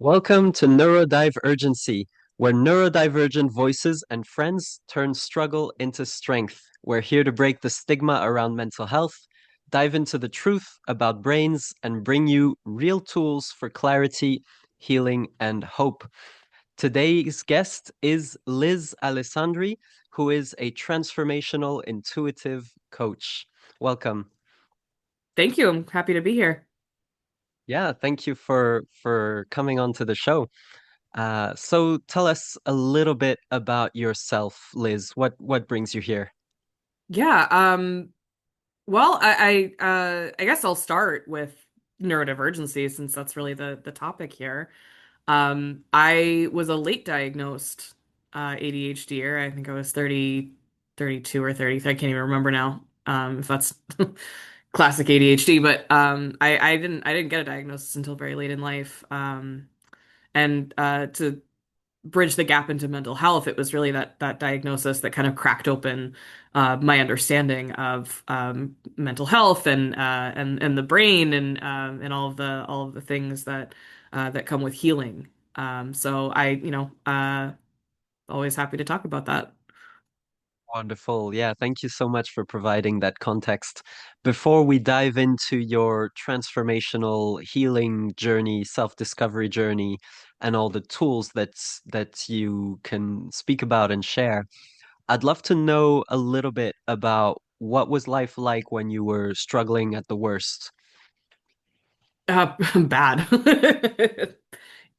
Welcome to Neurodivergency, where neurodivergent voices and friends turn struggle into strength. We're here to break the stigma around mental health, dive into the truth about brains, and bring you real tools for clarity, healing, and hope. Today's guest is Liz Alessandri, who is a transformational intuitive coach. Welcome. Thank you. I'm happy to be here. Yeah, thank you for coming on to the show. So tell us a little bit about yourself, Liz. What brings you here? Yeah, well, I guess I'll start with neurodivergency since that's really the topic here. I was a late diagnosed ADHDer. I think I was 30, 32 or 30. I can't even remember now. If that's classic ADHD, but I didn't get a diagnosis until very late in life. And to bridge the gap into mental health, it was really that diagnosis that kind of cracked open my understanding of mental health and the brain and all of the things that come with healing. So always happy to talk about that. Wonderful. Yeah, thank you so much for providing that context. Before we dive into your transformational healing journey, self-discovery journey, and all the tools that you can speak about and share, I'd love to know a little bit about what was life like when you were struggling at the worst. Bad.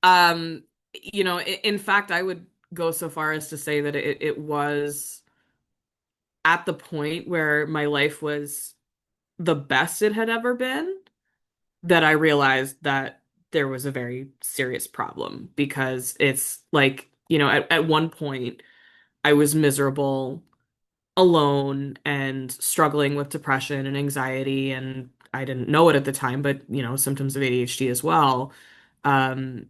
In fact, I would go so far as to say that it was at the point where my life was the best it had ever been that I realized that there was a very serious problem because it's like, at one point I was miserable, alone, and struggling with depression and anxiety, and I didn't know it at the time, but symptoms of ADHD as well. Um,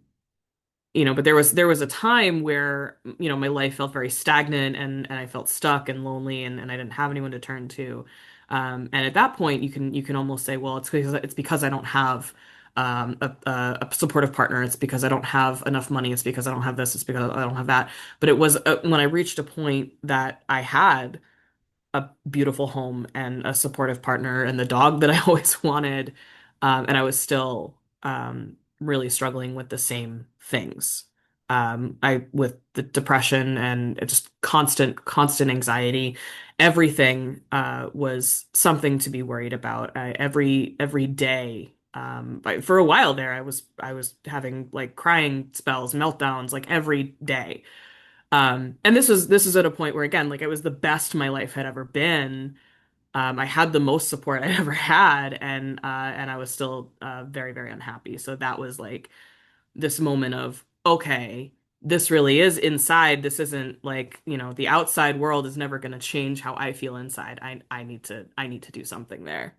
but there was a time where, my life felt very stagnant and I felt stuck and lonely and I didn't have anyone to turn to. And at that point you can almost say, well, it's because I don't have a supportive partner. It's because I don't have enough money. It's because I don't have this. It's because I don't have that. But it was when I reached a point that I had a beautiful home and a supportive partner and the dog that I always wanted. And I was still really struggling with the same things. I with the depression and just constant anxiety. Everything was something to be worried about. Every day. For a while there, I was having like crying spells, meltdowns, like every day. And this is at a point where again, like it was the best my life had ever been. I had the most support I'd ever had, and I was still very, very unhappy. So that was like this moment of, okay, this really is inside. This isn't like, the outside world is never going to change how I feel inside. I need to do something there.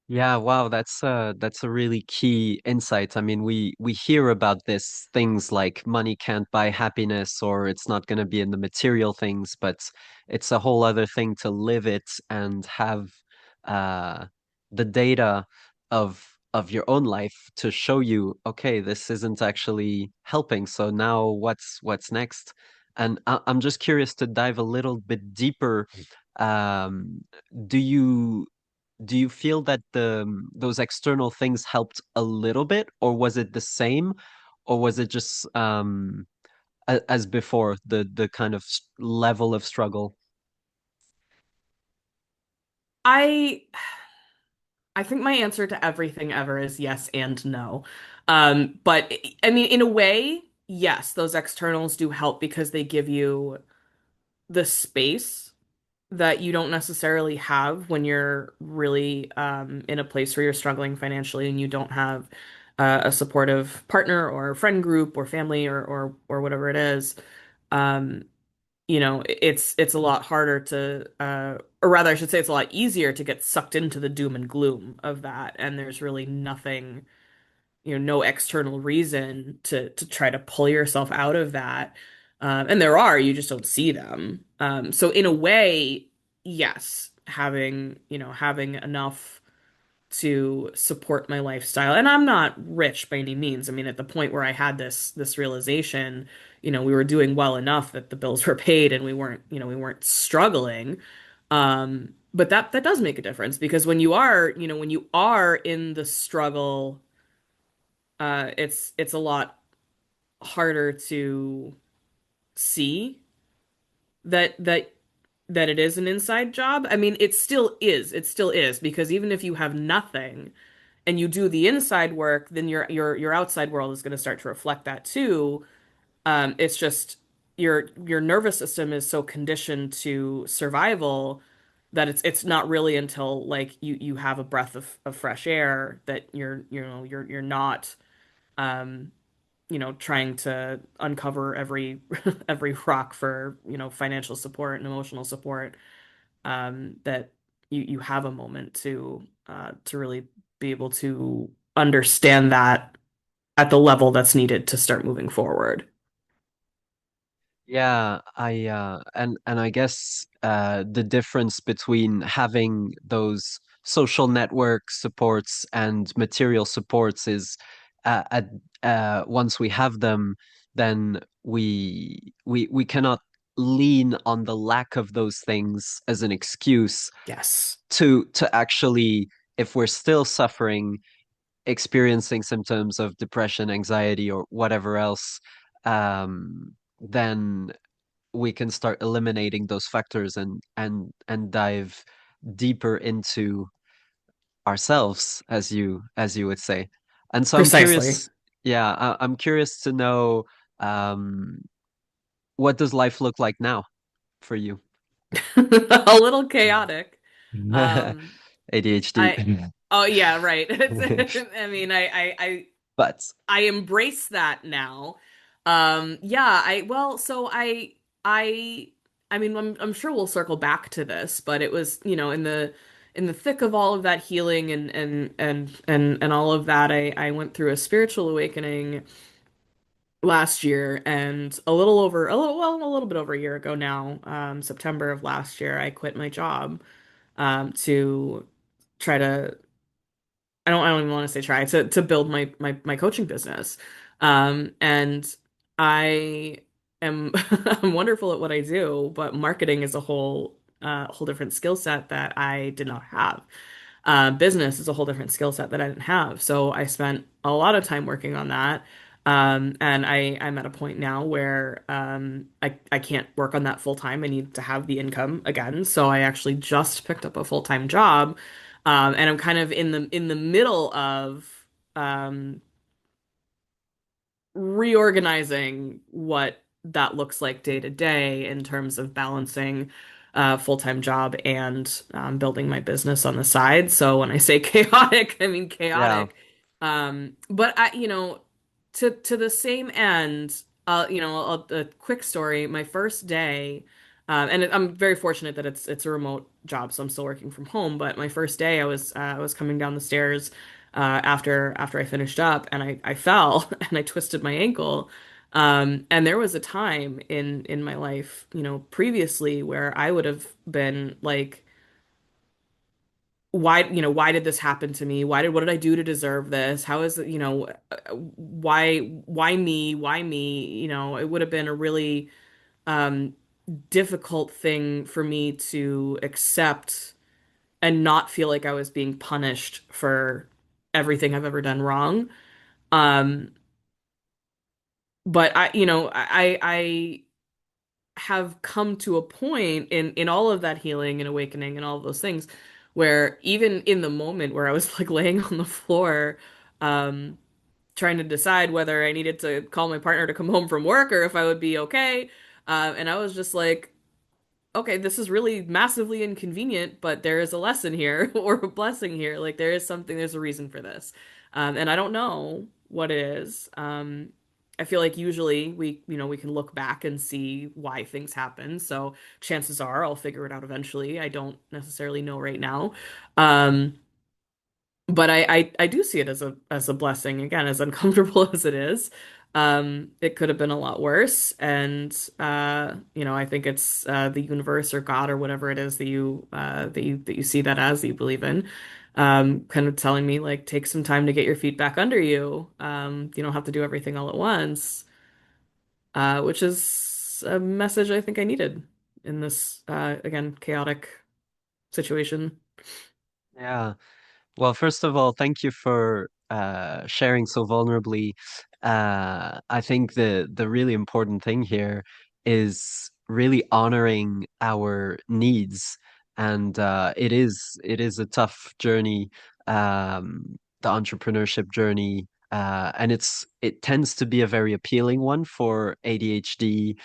Yeah, wow, that's a really key insight. I mean, we hear about this things like money can't buy happiness or it's not going to be in the material things, but it's a whole other thing to live it and have uh the data of your own life to show you, okay, this isn't actually helping. So now what's next? And I'm just curious to dive a little bit deeper. Um, do you do you feel that those external things helped a little bit, or was it the same, or was it just as before, the kind of level of struggle? I I think my answer to everything ever is yes and no. But I mean, in a way, yes, those externals do help because they give you the space that you don't necessarily have when you're really in a place where you're struggling financially and you don't have a supportive partner or friend group or family or whatever it is. Um, it's a lot harder to, or rather, I should say, it's a lot easier to get sucked into the doom and gloom of that. And there's really nothing, no external reason to try to pull yourself out of that. And there are, you just don't see them. So in a way, yes, having enough. to support my lifestyle. And I'm not rich by any means. I mean, at the point where I had this realization, we were doing well enough that the bills were paid and we weren't struggling. But that does make a difference because when you are in the struggle, it's a lot harder to see that that it is an inside job. I mean, it still is. It still is because even if you have nothing and you do the inside work, then your outside world is going to start to reflect that too. It's just your nervous system is so conditioned to survival that it's not really until like you have a breath of fresh air that you're not um trying to uncover every every rock for financial support and emotional support, that you have a moment to really be able to understand that at the level that's needed to start moving forward. Yeah, and I guess the difference between having those social network supports and material supports is at once we have them, then we cannot lean on the lack of those things as an excuse Yes. to actually, if we're still suffering, experiencing symptoms of depression, anxiety, or whatever else, then we can start eliminating those factors and dive deeper into ourselves, as you would say. And so I'm Precisely. curious, yeah, I'm curious to know, um, what does life look like now for you? A little chaotic. Um, ADHD. I, oh yeah, right. I mean, But I embrace that now. Yeah, I I mean, I'm sure we'll circle back to this, but it was, in the thick of all of that healing and all of that, I went through a spiritual awakening last year, and a little bit over a year ago now, September of last year, I quit my job to try to I don't even want to say try to build my coaching business. And I am I'm wonderful at what I do, but marketing is a whole different skill set that I did not have. Business is a whole different skill set that I didn't have. So I spent a lot of time working on that. And I'm at a point now where I can't work on that full time. I need to have the income again. So I actually just picked up a full-time job. And I'm kind of in the middle of um, reorganizing what that looks like day to day in terms of balancing a full-time job and building my business on the side. So when I say chaotic, I mean yeah, chaotic. But to the same end, a quick story. My first day, and I'm very fortunate that it's a remote job, so I'm still working from home. But my first day, I was coming down the stairs after I finished up, and I fell and I twisted my ankle. And there was a time in my life, previously where I would have been like, why did this happen to me? What did I do to deserve this? How is it, why me? Why me? It would have been a really um, difficult thing for me to accept and not feel like I was being punished for everything I've ever done wrong. Um, but I have come to a point in all of that healing and awakening and all of those things where even in the moment where I was like laying on the floor, um, trying to decide whether I needed to call my partner to come home from work or if I would be okay, and I was just like, okay, this is really massively inconvenient, but there is a lesson here or a blessing here. Like there is something, there's a reason for this. And I don't know what it is. I feel like usually we can look back and see why things happen. So chances are I'll figure it out eventually. I don't necessarily know right now. Um, but I do see it as a blessing, again, as uncomfortable as it is. It could have been a lot worse, and I think it's the universe or God or whatever it is that you see that as that you believe in. kind of telling me like take some time to get your feet back under you. You don't have to do everything all at once, which is a message I think I needed in this again chaotic situation. Yeah. Well, first of all, thank you for sharing so vulnerably. I think the really important thing here is really honoring our needs, and it is a tough journey, the entrepreneurship journey, and it tends to be a very appealing one for ADHD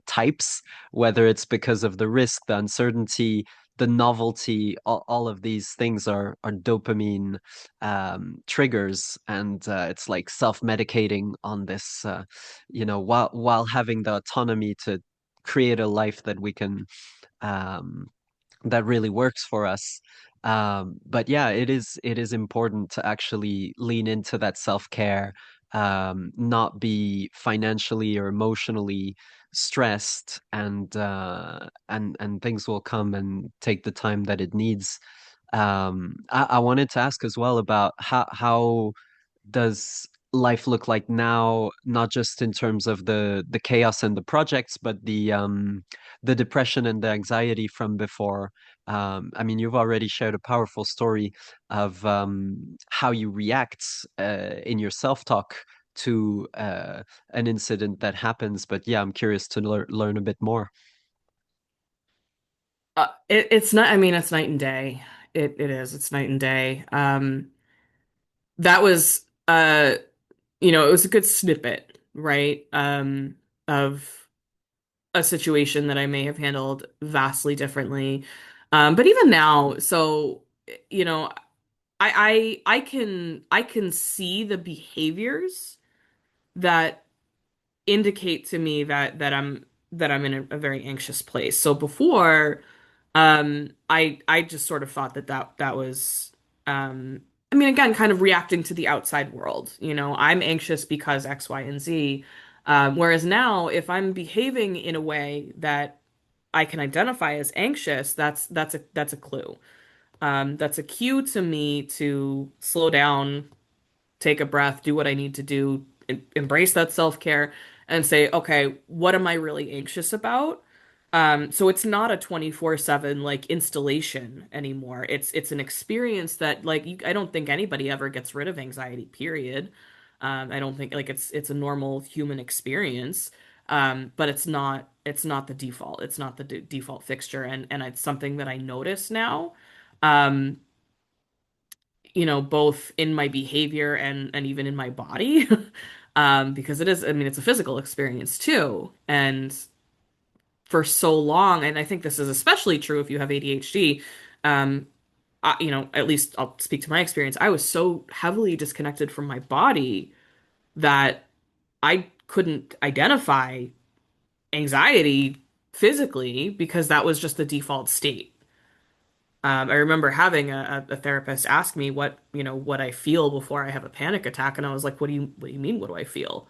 types, whether it's because of the risk, the uncertainty, the novelty, all of these things are dopamine triggers, and it's like self-medicating on this, while having the autonomy to create a life that we can um, that really works for us. But yeah, it is important to actually lean into that self-care, not be financially or emotionally stressed, and things will come and take the time that it needs. I wanted to ask as well about how does life look like now, not just in terms of the chaos and the projects, but the depression and the anxiety from before. I mean, you've already shared a powerful story of how you react in your self-talk to an incident that happens. But yeah, I'm curious to learn a bit more. It's not, I mean, it's night and day. It is. It's night and day. That was it was a good snippet, right? Of a situation that I may have handled vastly differently. But even now, so you know, I can see the behaviors that indicate to me that I'm in a very anxious place. So before, I just sort of thought that was, I mean, again, kind of reacting to the outside world. I'm anxious because X, Y, and Z. Whereas now, if I'm behaving in a way that I can identify as anxious, that's a clue. That's a cue to me to slow down, take a breath, do what I need to do, embrace that self-care, and say, okay, what am I really anxious about? So it's not a 24/7 like installation anymore. It's an experience that like I don't think anybody ever gets rid of anxiety, period. I don't think like it's a normal human experience. But it's not the default. It's not the default fixture, and it's something that I notice now. Um, both in my behavior and even in my body. Because it is, I mean, it's a physical experience too. And for so long, and I think this is especially true if you have ADHD, um, at least I'll speak to my experience. I was so heavily disconnected from my body that I couldn't identify anxiety physically because that was just the default state. I remember having a therapist ask me what I feel before I have a panic attack, and I was like, what do you mean? What do I feel?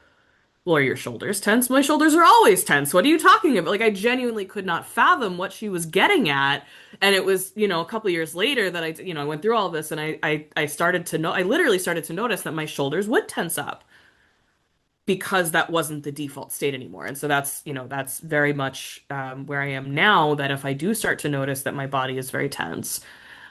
Well, are your shoulders tense? My shoulders are always tense. What are you talking about? Like, I genuinely could not fathom what she was getting at. And it was, a couple years later that I went through all of this, and I started to know, I literally started to notice that my shoulders would tense up because that wasn't the default state anymore. And so that's very much where I am now, that if I do start to notice that my body is very tense,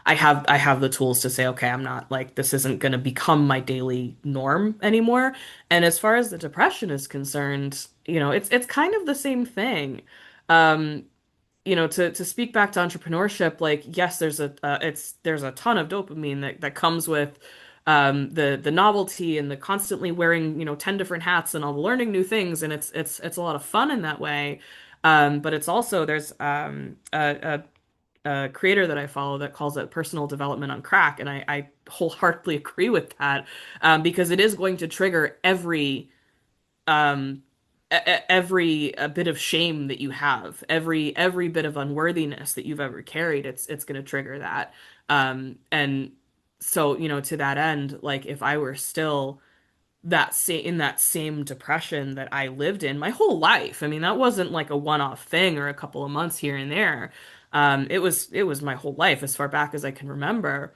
I have the tools to say, okay, I'm not like this isn't going to become my daily norm anymore. And as far as the depression is concerned, it's kind of the same thing. Um, to speak back to entrepreneurship, like yes, there's a ton of dopamine that comes with the novelty and the constantly wearing 10 different hats and all the learning new things, and it's a lot of fun in that way. But it's also there's a creator that I follow that calls it personal development on crack, and I wholeheartedly agree with that, because it is going to trigger um, every bit of shame that you have, every bit of unworthiness that you've ever carried. It's going to trigger that, and so to that end, like if I were still in that same depression that I lived in my whole life. I mean, that wasn't like a one-off thing or a couple of months here and there. It was my whole life as far back as I can remember.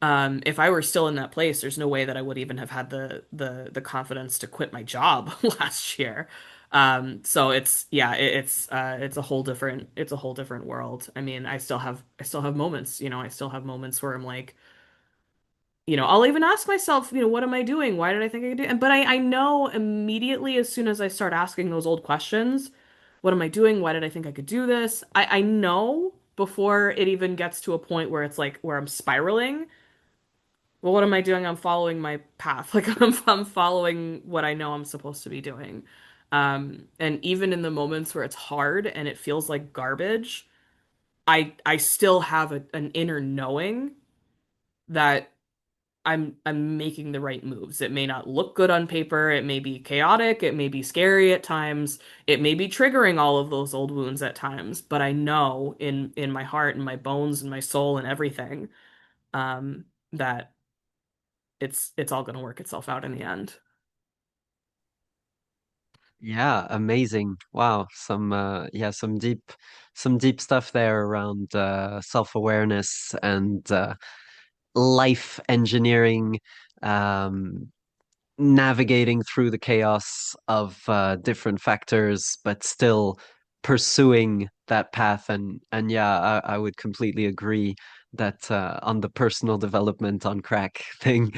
If I were still in that place, there's no way that I would even have had the confidence to quit my job last year. So it's yeah, it's a whole different world. I mean, I still have moments, I still have moments where I'm like, I'll even ask myself, what am I doing? Why did I think I could do? But I know immediately as soon as I start asking those old questions, what am I doing? Why did I think I could do this? I know before it even gets to a point where it's like where I'm spiraling. Well, what am I doing? I'm following my path. Like I'm following what I know I'm supposed to be doing. And even in the moments where it's hard and it feels like garbage, I still have an inner knowing that I'm making the right moves. It may not look good on paper, it may be chaotic, it may be scary at times, it may be triggering all of those old wounds at times, but I know in my heart and my bones and my soul and everything, that it's all going to work itself out in the end. Yeah, amazing. Wow, some deep stuff there around self-awareness and life engineering, um, navigating through the chaos of different factors, but still pursuing that path. And yeah, I would completely agree that on the personal development on crack thing,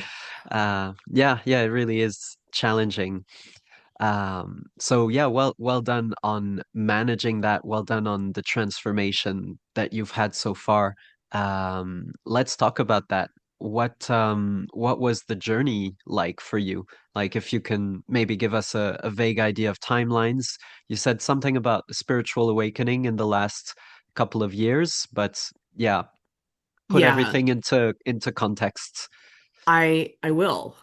yeah, it really is challenging. So yeah, well done on managing that. Well done on the transformation that you've had so far. Let's talk about that. What was the journey like for you? Like if you can maybe give us a vague idea of timelines. You said something about the spiritual awakening in the last couple of years, but yeah, put Yeah, everything into context. I will.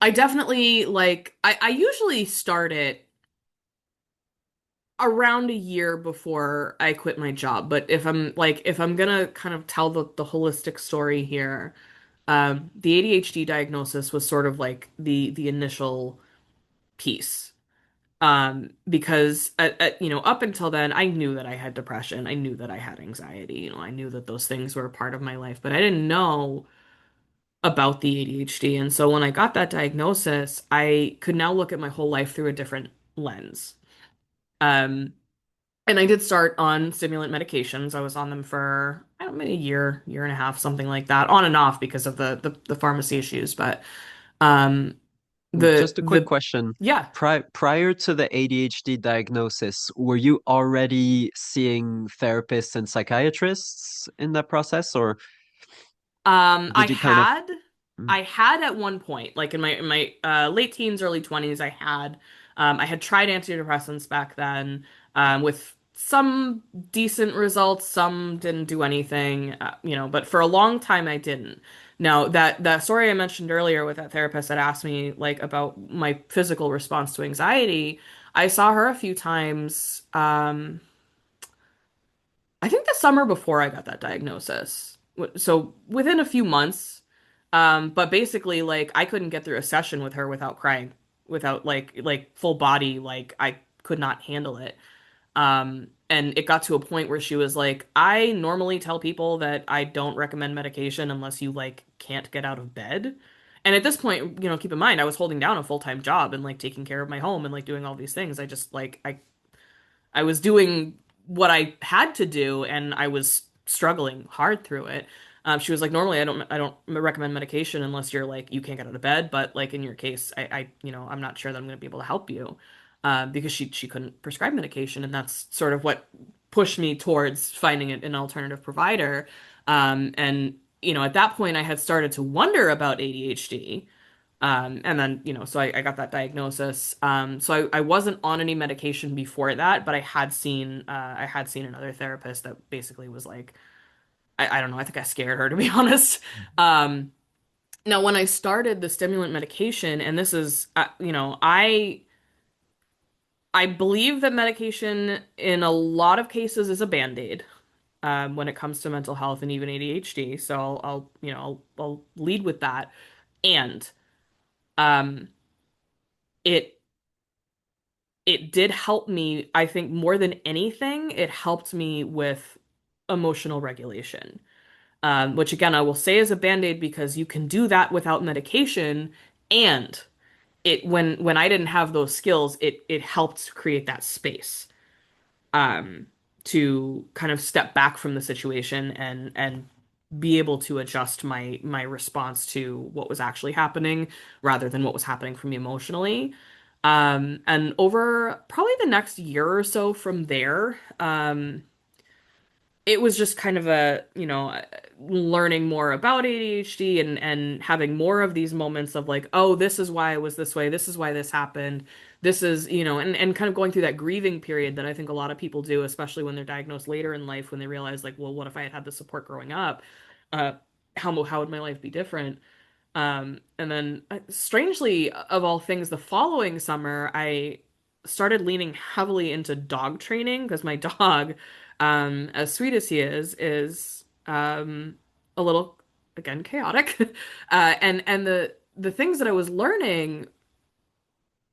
I definitely like I usually start it around a year before I quit my job. But if I'm gonna kind of tell the holistic story here, the ADHD diagnosis was sort of like the initial piece. Because up until then, I knew that I had depression. I knew that I had anxiety. I knew that those things were a part of my life, but I didn't know about the ADHD. And so when I got that diagnosis, I could now look at my whole life through a different lens. Um, and I did start on stimulant medications. I was on them for, I don't know, a year and a half, something like that, on and off because of the pharmacy issues. But um, Just a quick the question. yeah. Prior to the ADHD diagnosis, were you already seeing therapists and psychiatrists in that process, or Um, I did you kind of? had Mm, I had at one point, like in my late teens, early 20s, I had tried antidepressants back then, with some decent results, some didn't do anything, but for a long time I didn't. Now that story I mentioned earlier with that therapist that asked me like about my physical response to anxiety, I saw her a few times. I think the summer before I got that diagnosis. So within a few months. But basically, like I couldn't get through a session with her without crying, without like full body, like I could not handle it. And it got to a point where she was like, I normally tell people that I don't recommend medication unless you like can't get out of bed. And at this point, keep in mind, I was holding down a full-time job and like taking care of my home and like doing all these things. I just like I was doing what I had to do and I was struggling hard through it. She was like, normally I don't recommend medication unless you're like you can't get out of bed, but like in your case, I'm not sure that I'm going to be able to help you, because she couldn't prescribe medication, and that's sort of what pushed me towards finding an alternative provider. And at that point, I had started to wonder about ADHD. And then, so I got that diagnosis. So I wasn't on any medication before that, but I had seen another therapist that basically was like, I don't know, I think I scared her to be honest. Now when I started the stimulant medication, and this is, I believe that medication in a lot of cases is a band-aid, when it comes to mental health and even ADHD. So I'll lead with that. And, um, it it did help me, I think more than anything, it helped me with emotional regulation. Which again, I will say is a band-aid because you can do that without medication. And when I didn't have those skills, it helped create that space um, to kind of step back from the situation and be able to adjust my response to what was actually happening rather than what was happening for me emotionally. And over probably the next year or so from there, it was just kind of learning more about ADHD and having more of these moments of like, oh, this is why I was this way. This is why this happened. This is, and kind of going through that grieving period that I think a lot of people do, especially when they're diagnosed later in life, when they realize like, well, what if I had had the support growing up? Uh, how would my life be different? And then strangely, of all things, the following summer, I started leaning heavily into dog training because my dog, as sweet as he is a little, again, chaotic. And the things that I was learning,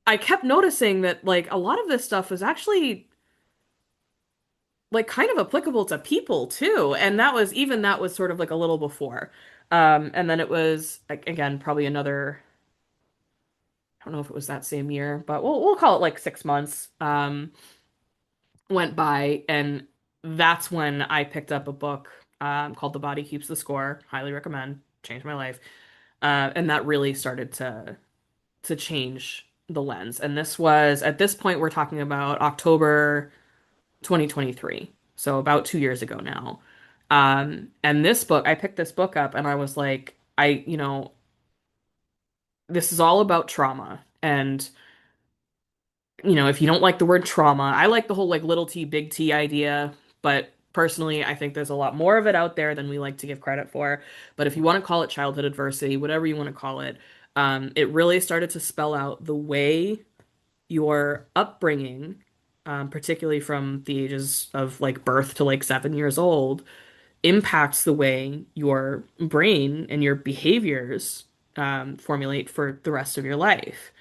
I kept noticing that like a lot of this stuff was actually like kind of applicable to people too. And that was sort of like a little before. And then it was like again, probably another I don't know if it was that same year, but we'll call it like 6 months, went by, and that's when I picked up a book called The Body Keeps the Score. Highly recommend. Changed my life. And that really started to change the lens. And this was at this point we're talking about October 2023. So about 2 years ago now. And this book, I picked this book up and I was like, this is all about trauma. And if you don't like the word trauma, I like the whole like little t, big T idea, but personally, I think there's a lot more of it out there than we like to give credit for. But if you want to call it childhood adversity, whatever you want to call it, it really started to spell out the way your upbringing, particularly from the ages of like birth to like 7 years old, impacts the way your brain and your behaviors formulate for the rest of your life.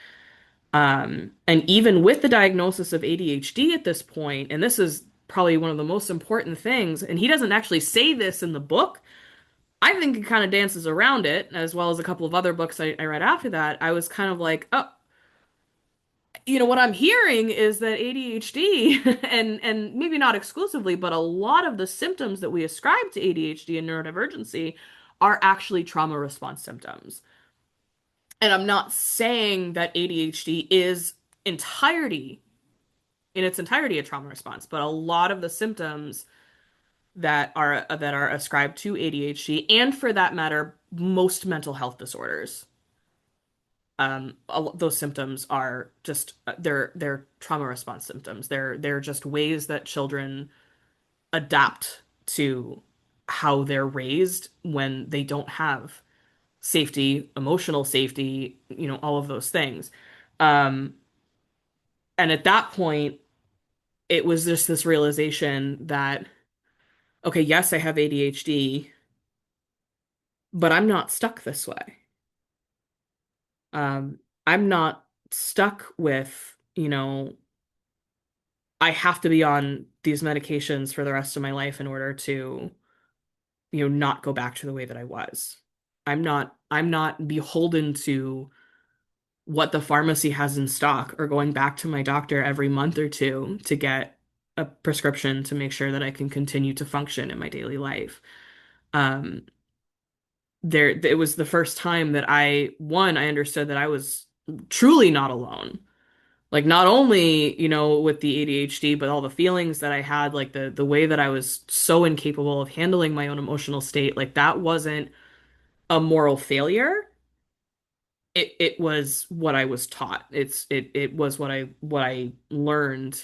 And even with the diagnosis of ADHD at this point, and this is probably one of the most important things, and he doesn't actually say this in the book. I think he kind of dances around it, as well as a couple of other books I read after that. I was kind of like, oh, what I'm hearing is that ADHD, and maybe not exclusively, but a lot of the symptoms that we ascribe to ADHD and neurodivergency are actually trauma response symptoms. And I'm not saying that ADHD is entirety in its entirety a trauma response, but a lot of the symptoms that are ascribed to ADHD and for that matter most mental health disorders, those symptoms are just they're trauma response symptoms. They're just ways that children adapt to how they're raised when they don't have safety, emotional safety, all of those things. Um, and at that point, it was just this realization that, okay, yes, I have ADHD, but I'm not stuck this way. I'm not stuck with, I have to be on these medications for the rest of my life in order to, not go back to the way that I was. I'm not beholden to what the pharmacy has in stock or going back to my doctor every month or two to get a prescription to make sure that I can continue to function in my daily life. Um, it was the first time that I understood that I was truly not alone. Like not only, with the ADHD, but all the feelings that I had, like the way that I was so incapable of handling my own emotional state, like that wasn't a moral failure. It was what I was taught. It was what I learned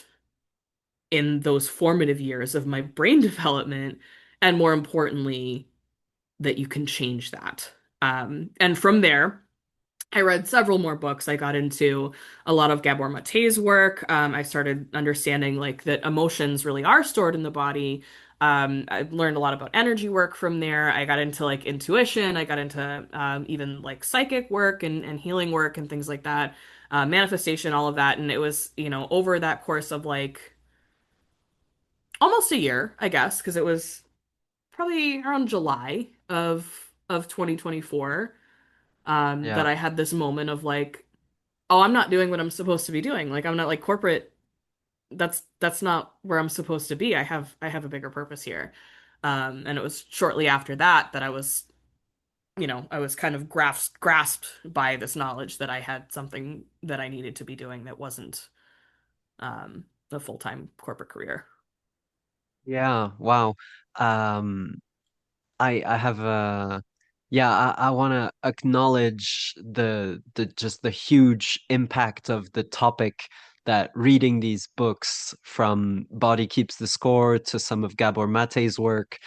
in those formative years of my brain development, and more importantly, that you can change that. And from there, I read several more books. I got into a lot of Gabor Mate's work. I started understanding like that emotions really are stored in the body, I learned a lot about energy work from there. I got into like intuition. I got into even like psychic work and healing work and things like that, manifestation, all of that. And it was, over that course of like almost a year, I guess, because it was probably around July of 2024, that Yeah. I had this moment of like, oh, I'm not doing what I'm supposed to be doing. Like I'm not like corporate. That's not where I'm supposed to be. I have a bigger purpose here. And it was shortly after that that I was kind of grasped by this knowledge that I had something that I needed to be doing that wasn't a full-time corporate career. Yeah. Wow. Um, I have a yeah, I want to acknowledge the just the huge impact of the topic that reading these books from Body Keeps the Score to some of Gabor Mate's work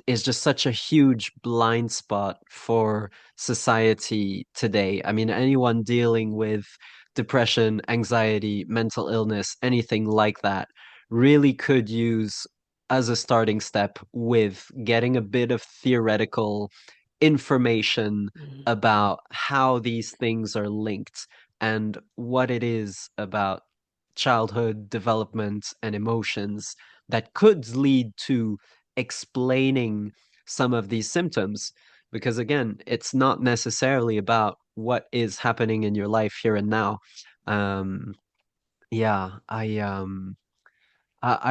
is just such a huge blind spot for society today. I mean, anyone dealing with depression, anxiety, mental illness, anything like that really could use as a starting step with getting a bit of theoretical information Mhm. about how these things are linked and what it is about childhood development and emotions that could lead to explaining some of these symptoms. Because again, it's not necessarily about what is happening in your life here and now. Um, yeah, I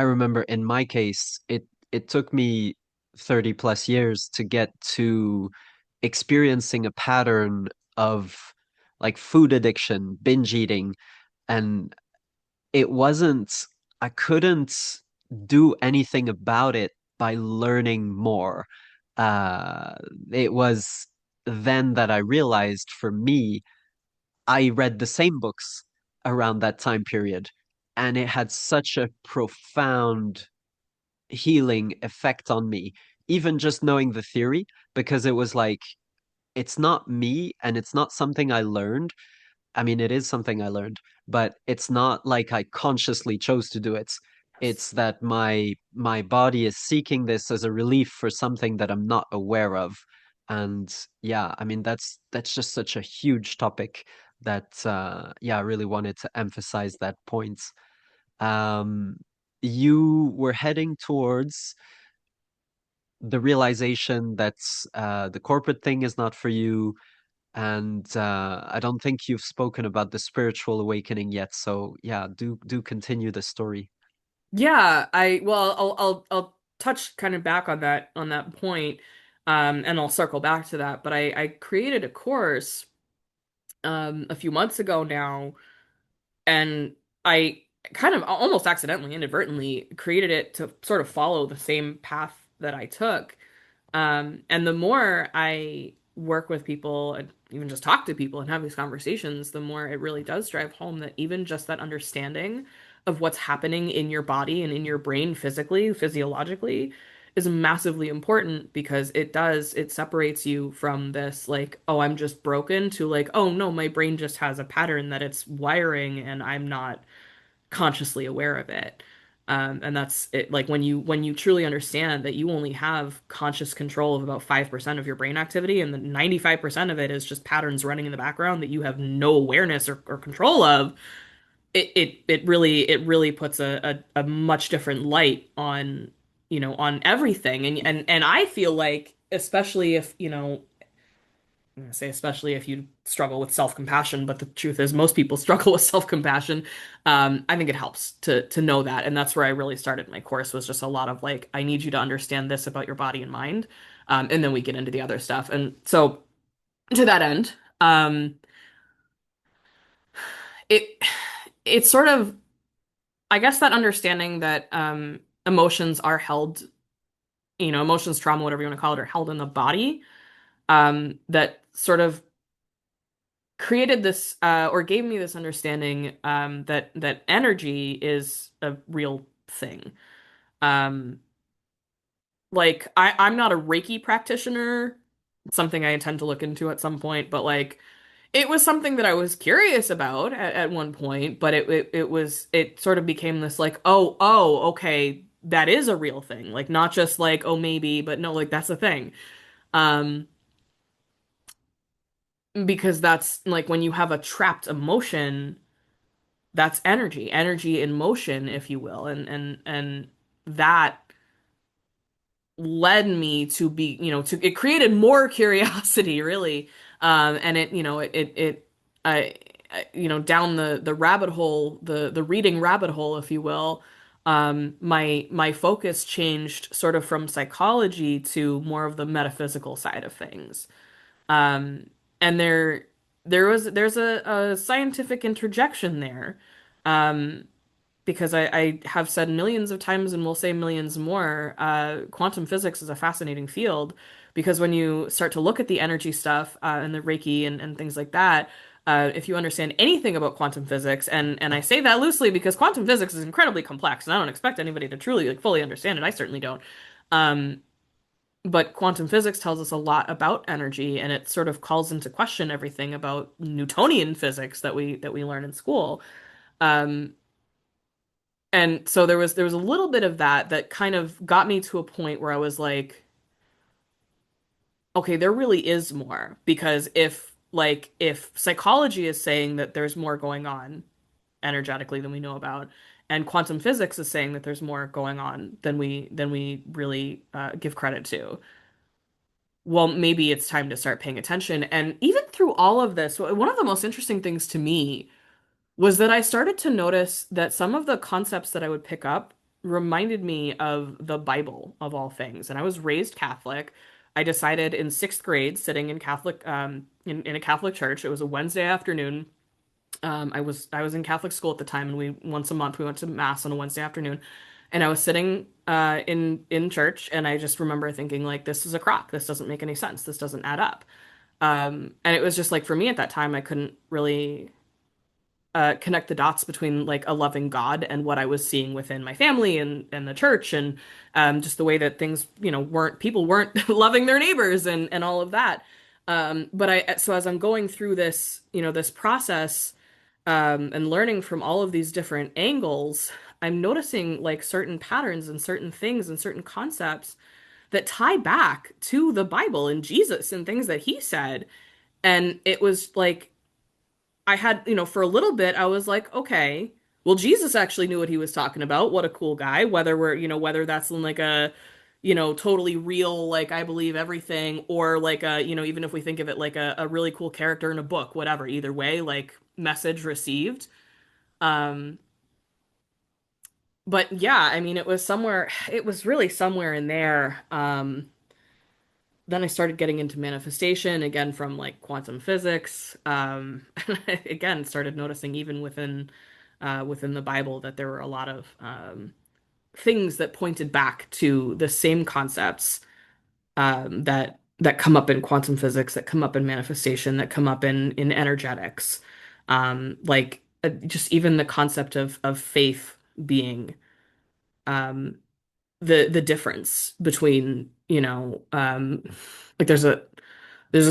remember in my case, it took me 30 plus years to get to experiencing a pattern of like food addiction, binge eating, and it wasn't, I couldn't do anything about it by learning more. Uh, it was then that I realized for me, I read the same books around that time period, and it had such a profound healing effect on me, even just knowing the theory, because it was like, it's not me and it's not something I learned. I mean, it is something I learned, but it's not like I consciously chose to do it. Yes. It's that my body is seeking this as a relief for something that I'm not aware of. And yeah, I mean that's just such a huge topic that yeah, I really wanted to emphasize that point. Um, you were heading towards the realization that the corporate thing is not for you, and I don't think you've spoken about the spiritual awakening yet. So yeah, do continue the story. Yeah, I'll touch kind of back on that point, and I'll circle back to that. But I created a course a few months ago now, and I kind of almost accidentally, inadvertently created it to sort of follow the same path that I took. And the more I work with people and even just talk to people and have these conversations, the more it really does drive home that even just that understanding of what's happening in your body and in your brain physically, physiologically, is massively important because it separates you from this like, oh, I'm just broken to like, oh no, my brain just has a pattern that it's wiring and I'm not consciously aware of it. And that's it. Like when you truly understand that you only have conscious control of about 5% of your brain activity, and the 95% of it is just patterns running in the background that you have no awareness or control of, it really puts a much different light on on everything. And I feel like especially if I'm gonna say especially if you struggle with self-compassion, but the truth is most people struggle with self-compassion. I think it helps to know that, and that's where I really started my course was just a lot of like, I need you to understand this about your body and mind, and then we get into the other stuff. And so to that end, it it's sort of I guess that understanding that emotions are held, emotions, trauma, whatever you want to call it, are held in the body. That sort of created this or gave me this understanding that energy is a real thing. Um, like I'm not a Reiki practitioner. It's something I intend to look into at some point, but like it was something that I was curious about at one point, but it sort of became this like, oh, okay, that is a real thing. Like not just like, oh maybe, but no, like that's a thing. Um, because that's like when you have a trapped emotion, that's energy, energy in motion, if you will. And that led me to be, to it created more curiosity, really. And it, I, down the rabbit hole, the reading rabbit hole, if you will. My focus changed sort of from psychology to more of the metaphysical side of things. Um, and there's a scientific interjection there. Um, because I have said millions of times and will say millions more, quantum physics is a fascinating field because when you start to look at the energy stuff and the Reiki and things like that, if you understand anything about quantum physics, and I say that loosely because quantum physics is incredibly complex, and I don't expect anybody to truly like fully understand it. I certainly don't. Um, but quantum physics tells us a lot about energy, and it sort of calls into question everything about Newtonian physics that we learn in school. Um, and so there was a little bit of that kind of got me to a point where I was like, okay, there really is more because if psychology is saying that there's more going on energetically than we know about, and quantum physics is saying that there's more going on than we really give credit to, well, maybe it's time to start paying attention. And even through all of this, one of the most interesting things to me was that I started to notice that some of the concepts that I would pick up reminded me of the Bible of all things. And I was raised Catholic. I decided in sixth grade, sitting in Catholic in a Catholic church, it was a Wednesday afternoon. I was in Catholic school at the time, and we once a month we went to mass on a Wednesday afternoon. And I was sitting in church, and I just remember thinking like, this is a crock. This doesn't make any sense. This doesn't add up. And it was just like for me at that time, I couldn't really connect the dots between like a loving God and what I was seeing within my family and the church and just the way that things, weren't people weren't loving their neighbors and all of that. But so as I'm going through this, this process and learning from all of these different angles, I'm noticing like certain patterns and certain things and certain concepts that tie back to the Bible and Jesus and things that he said. And it was like I had, for a little bit, I was like, okay, well, Jesus actually knew what he was talking about. What a cool guy. Whether that's in like a, totally real, like I believe everything, or like even if we think of it like a really cool character in a book, whatever, either way, like message received. Um, but yeah, I mean, it was really somewhere in there. Then I started getting into manifestation again from like quantum physics. Again, started noticing even within the Bible that there were a lot of things that pointed back to the same concepts that come up in quantum physics, that come up in manifestation, that come up in energetics, just even the concept of faith being um, the difference between like there's a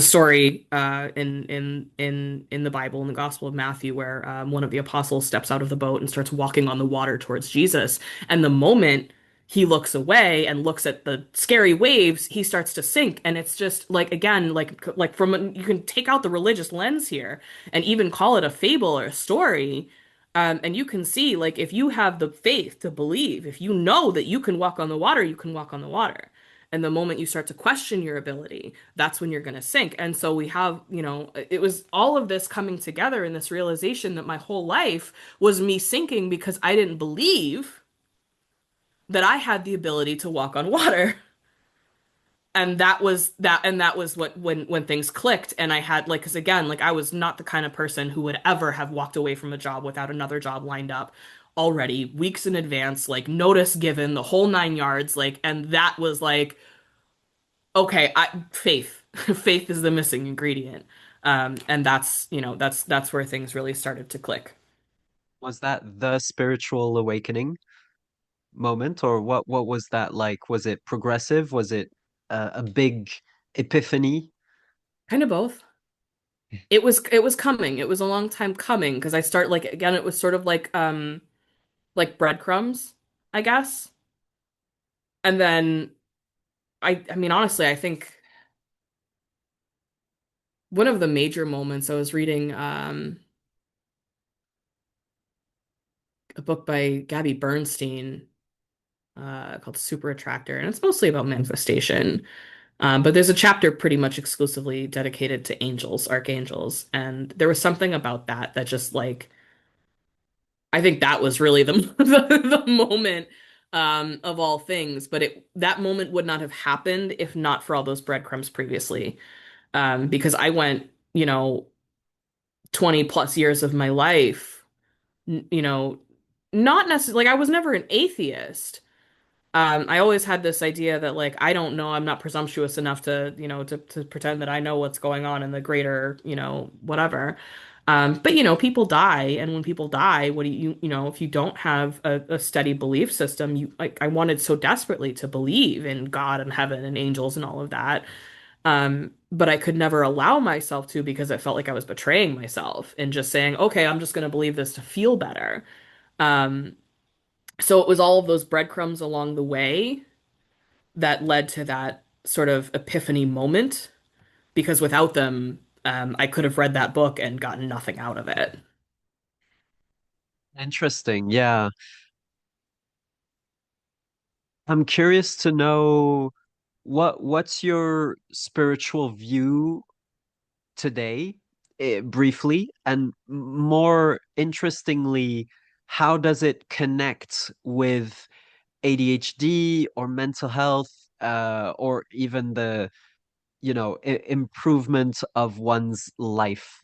story in the Bible in the Gospel of Matthew where one of the apostles steps out of the boat and starts walking on the water towards Jesus, and the moment he looks away and looks at the scary waves, he starts to sink, and it's just like again like you can take out the religious lens here and even call it a fable or a story. And you can see, like, if you have the faith to believe, if you know that you can walk on the water, you can walk on the water. And the moment you start to question your ability, that's when you're going to sink. And so we have, it was all of this coming together in this realization that my whole life was me sinking because I didn't believe that I had the ability to walk on water. And that was what when things clicked and I had like because again like I was not the kind of person who would ever have walked away from a job without another job lined up already weeks in advance, like notice given, the whole nine yards, like, and that was like okay, faith faith is the missing ingredient. And that's where things really started to click. Was that the spiritual awakening moment, or what was that like? Was it progressive? Was it a big epiphany? Kind of both. It was coming, it was a long time coming because I start like again it was sort of like breadcrumbs, I guess. And then I mean, honestly, I think one of the major moments I was reading a book by Gabby Bernstein called Super Attractor, and it's mostly about manifestation. But there's a chapter pretty much exclusively dedicated to angels, archangels, and there was something about that that just like I think that was really the the moment of all things. But it that moment would not have happened if not for all those breadcrumbs previously. Because I went, 20 plus years of my life, you know, not necessarily like I was never an atheist. I always had this idea that like I don't know, I'm not presumptuous enough to, to pretend that I know what's going on in the greater, whatever. But people die, and when people die, what do if you don't have a steady belief system, you like I wanted so desperately to believe in God and heaven and angels and all of that. But I could never allow myself to because I felt like I was betraying myself and just saying, okay, I'm just going to believe this to feel better. Um, so it was all of those breadcrumbs along the way that led to that sort of epiphany moment because without them, I could have read that book and gotten nothing out of it. Interesting. Yeah. I'm curious to know what's your spiritual view today, briefly, and more interestingly, how does it connect with ADHD or mental health, or even the, improvement of one's life?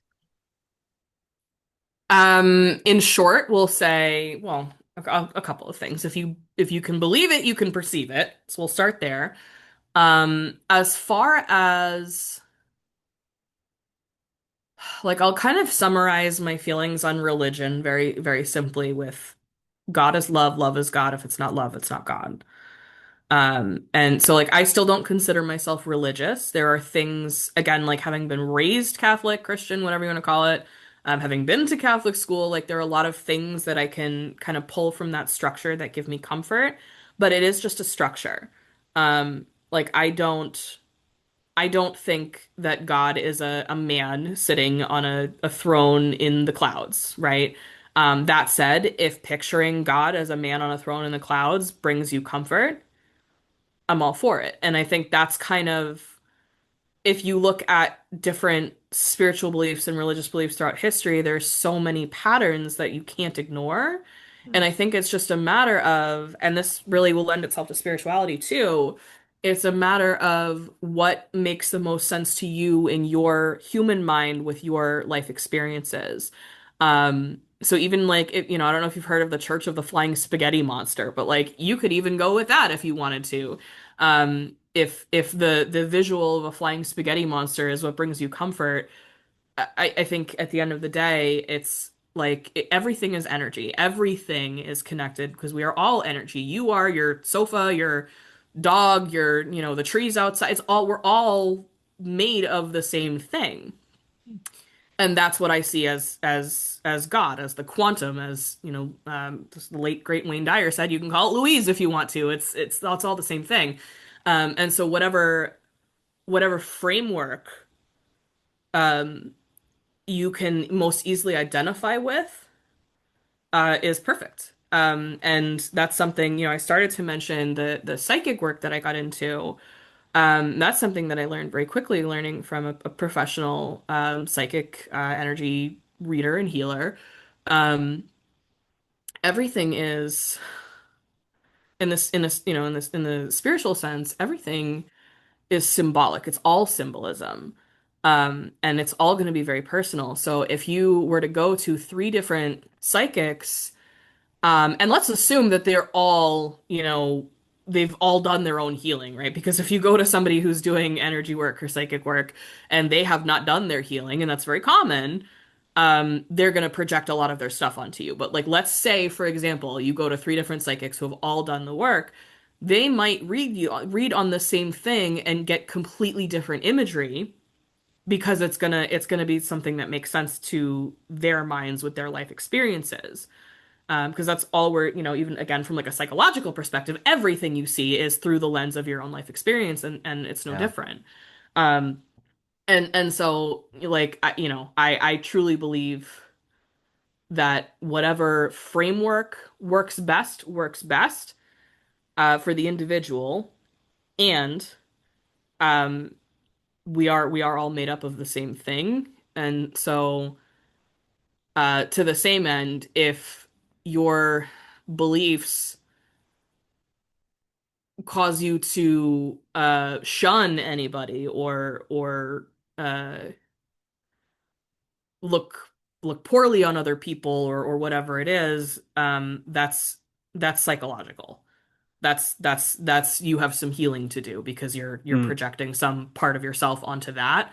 In short, we'll say, well, a couple of things. If you can believe it, you can perceive it. So we'll start there. As far as like I'll kind of summarize my feelings on religion very, very simply with God is love, love is God. If it's not love, it's not God. And so like I still don't consider myself religious. There are things, again, like having been raised Catholic, Christian, whatever you want to call it, having been to Catholic school, like there are a lot of things that I can kind of pull from that structure that give me comfort, but it is just a structure. Like I don't think that God is a man sitting on a throne in the clouds, right? That said, if picturing God as a man on a throne in the clouds brings you comfort, I'm all for it. And I think that's kind of, if you look at different spiritual beliefs and religious beliefs throughout history, there's so many patterns that you can't ignore. And I think it's just a matter of, and this really will lend itself to spirituality too. It's a matter of what makes the most sense to you in your human mind with your life experiences. So even like if, I don't know if you've heard of the Church of the Flying Spaghetti Monster, but like you could even go with that if you wanted to. If the visual of a flying spaghetti monster is what brings you comfort, I think at the end of the day, it's like everything is energy. Everything is connected because we are all energy. You are your sofa, your dog, your, the trees outside. We're all made of the same thing. And that's what I see as God, as the quantum, as just the late great Wayne Dyer said, you can call it Louise if you want to. It's all the same thing. And so whatever framework um, you can most easily identify with is perfect. And that's something, I started to mention the psychic work that I got into. That's something that I learned very quickly, learning from a professional psychic energy reader and healer. Um, Everything is in the spiritual sense, everything is symbolic. It's all symbolism. And it's all going to be very personal. So if you were to go to three different psychics, and let's assume that they're all, they've all done their own healing, right? Because if you go to somebody who's doing energy work or psychic work and they have not done their healing, and that's very common, they're going to project a lot of their stuff onto you. But like, let's say, for example, you go to three different psychics who have all done the work. They might read on the same thing and get completely different imagery because it's gonna be something that makes sense to their minds with their life experiences. Because that's all we're, even again from like a psychological perspective, everything you see is through the lens of your own life experience, and it's no Yeah. different. Um, and so like I truly believe that whatever framework works best for the individual, and um, we are all made up of the same thing, and so to the same end, if your beliefs cause you to shun anybody or uh, look look poorly on other people or whatever it is, that's psychological. That's you have some healing to do because you're Mm. projecting some part of yourself onto that.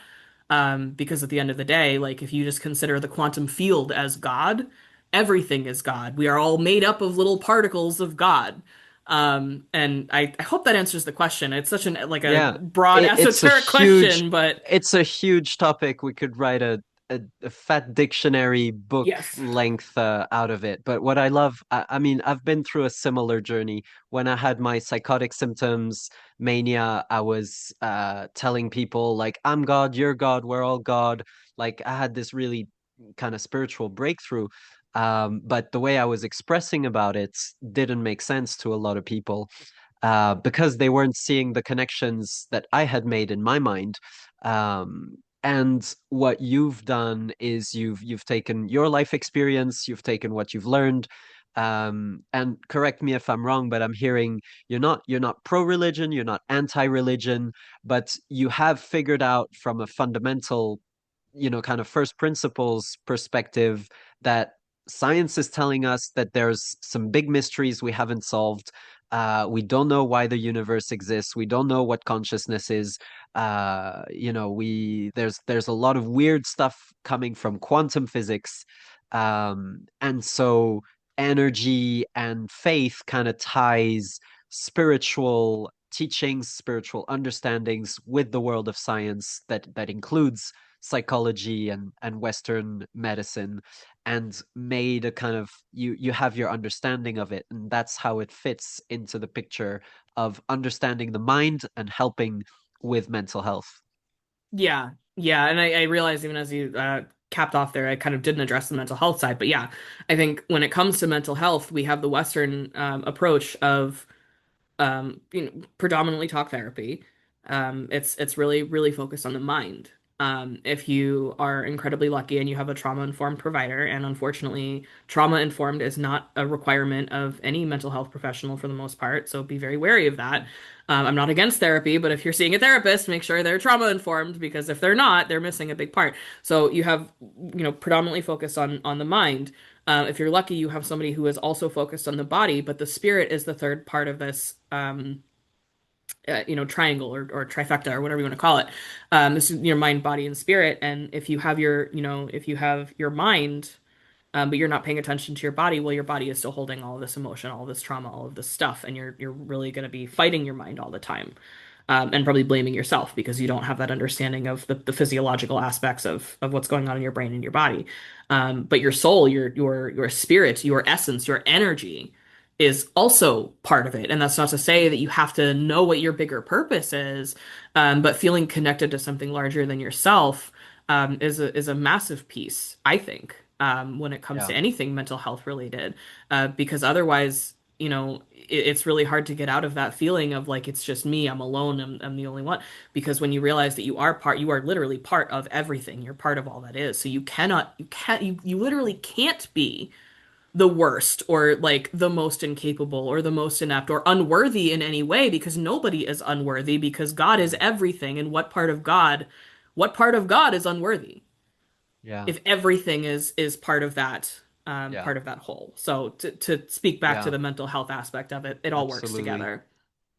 Because at the end of the day, like if you just consider the quantum field as God, everything is God. We are all made up of little particles of God. And I hope that answers the question. It's such an like a Yeah, broad it's a esoteric huge question, but topic. We could write a fat dictionary book yes. length out of it. But what I love, I mean, I've been through a similar journey. When I had my psychotic symptoms, mania, I was telling people like, I'm God, you're God, we're all God. Like I had this really kind of spiritual breakthrough. But the way I was expressing about it didn't make sense to a lot of people because they weren't seeing the connections that I had made in my mind. And what you've done is you've taken your life experience, you've taken what you've learned, and correct me if I'm wrong, but I'm hearing you're not pro-religion, you're not anti-religion, but you have figured out from a fundamental kind of first principles perspective that science is telling us that there's some big mysteries we haven't solved. We don't know why the universe exists. We don't know what consciousness is. There's a lot of weird stuff coming from quantum physics. And so energy and faith kind of ties spiritual teachings, spiritual understandings with the world of science that includes psychology and Western medicine and made a kind of you have your understanding of it, and that's how it fits into the picture of understanding the mind and helping with mental health. Yeah, yeah, and I realized even as you capped off there, I kind of didn't address the mental health side, but yeah, I think when it comes to mental health, we have the Western approach of predominantly talk therapy. It's really focused on the mind. If you are incredibly lucky and you have a trauma-informed provider, and unfortunately, trauma-informed is not a requirement of any mental health professional for the most part, so be very wary of that. I'm not against therapy, but if you're seeing a therapist, make sure they're trauma-informed because if they're not, they're missing a big part. So you have, predominantly focused on the mind. If you're lucky, you have somebody who is also focused on the body, but the spirit is the third part of this, triangle or trifecta or whatever you want to call it. This is your mind, body, and spirit. And if you have your mind, but you're not paying attention to your body, well, your body is still holding all of this emotion, all of this trauma, all of this stuff, and you're really going to be fighting your mind all the time. And probably blaming yourself because you don't have that understanding of the physiological aspects of what's going on in your brain and your body. But your soul, your spirit, your essence, your energy is also part of it. And that's not to say that you have to know what your bigger purpose is, but feeling connected to something larger than yourself is a massive piece, I think, when it comes Yeah. to anything mental health related, because otherwise it's really hard to get out of that feeling of like it's just me, I'm alone, I'm the only one. Because when you realize that you are literally part of everything. You're part of all that is. So you literally can't be the worst or like the most incapable or the most inept or unworthy in any way because nobody is unworthy because God is Mm. everything. And what part of God is unworthy? Yeah. If everything is Yeah. part of that whole. So to speak back to Yeah. the mental health aspect of it, it all works Absolutely. together.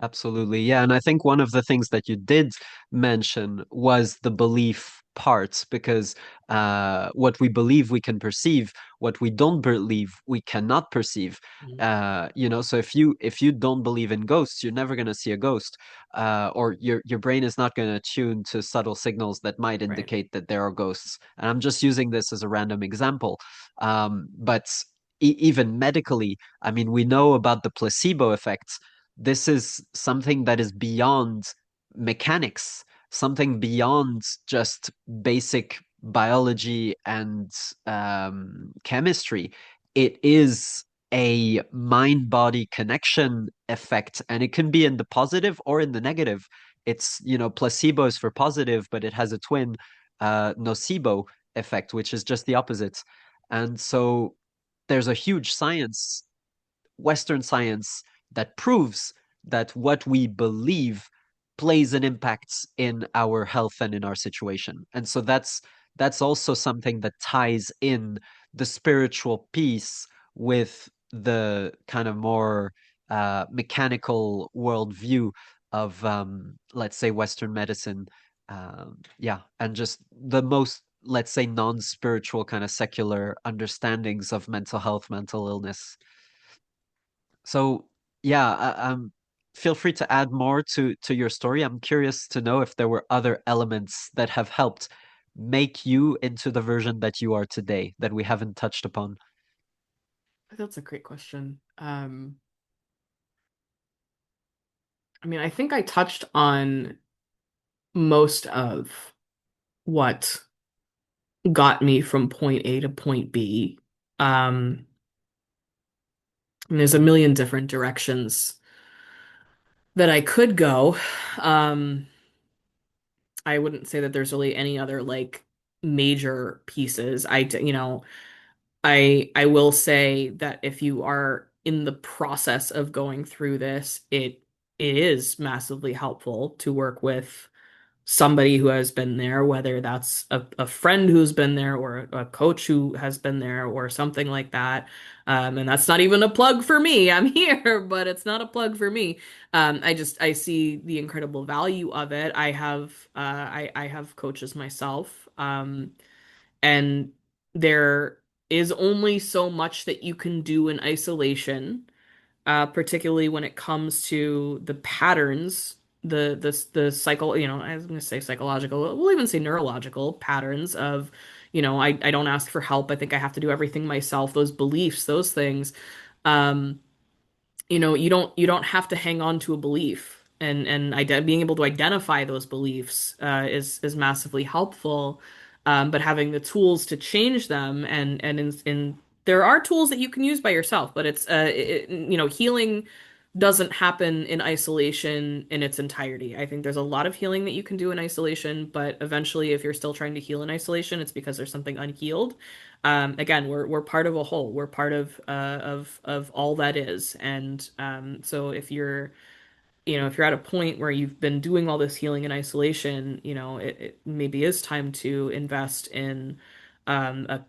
Absolutely. Yeah. And I think one of the things that you did mention was the belief part, because what we believe we can perceive, what we don't believe we cannot perceive. Mhm. So if you don't believe in ghosts, you're never going to see a ghost, or your brain is not going to tune to subtle signals that might Right. indicate that there are ghosts. And I'm just using this as a random example. But even medically. I mean, we know about the placebo effect. This is something that is beyond mechanics, something beyond just basic biology and chemistry. It is a mind-body connection effect, and it can be in the positive or in the negative. It's, placebo is for positive, but it has a twin, nocebo effect, which is just the opposite. And so there's a huge science, Western science, that proves that what we believe plays an impact in our health and in our situation. And so that's also something that ties in the spiritual piece with the kind of more mechanical worldview of, let's say, Western medicine. Yeah, and just the most, let's say, non-spiritual kind of secular understandings of mental health, mental illness. So yeah, feel free to add more to your story. I'm curious to know if there were other elements that have helped make you into the version that you are today that we haven't touched upon. That's a great question. I mean, I think I touched on most of what got me from point A to point B. And there's a million different directions that I could go. Um, I wouldn't say that there's really any other like major pieces. I will say that if you are in the process of going through this, it is massively helpful to work with somebody who has been there, whether that's a friend who's been there or a coach who has been there or something like that. And that's not even a plug for me. I'm here, but it's not a plug for me. I see the incredible value of it. I have coaches myself. And there is only so much that you can do in isolation, particularly when it comes to the patterns, the cycle, I was going to say psychological, we'll even say neurological patterns of, I don't ask for help. I think I have to do everything myself. Those beliefs, those things. Um, you don't have to hang on to a belief, and being able to identify those beliefs is massively helpful. But having the tools to change them, and there are tools that you can use by yourself, but healing doesn't happen in isolation in its entirety. I think there's a lot of healing that you can do in isolation, but eventually, if you're still trying to heal in isolation, it's because there's something unhealed. Again, we're part of a whole. We're part of all that is. And so if you're at a point where you've been doing all this healing in isolation, it maybe is time to invest in a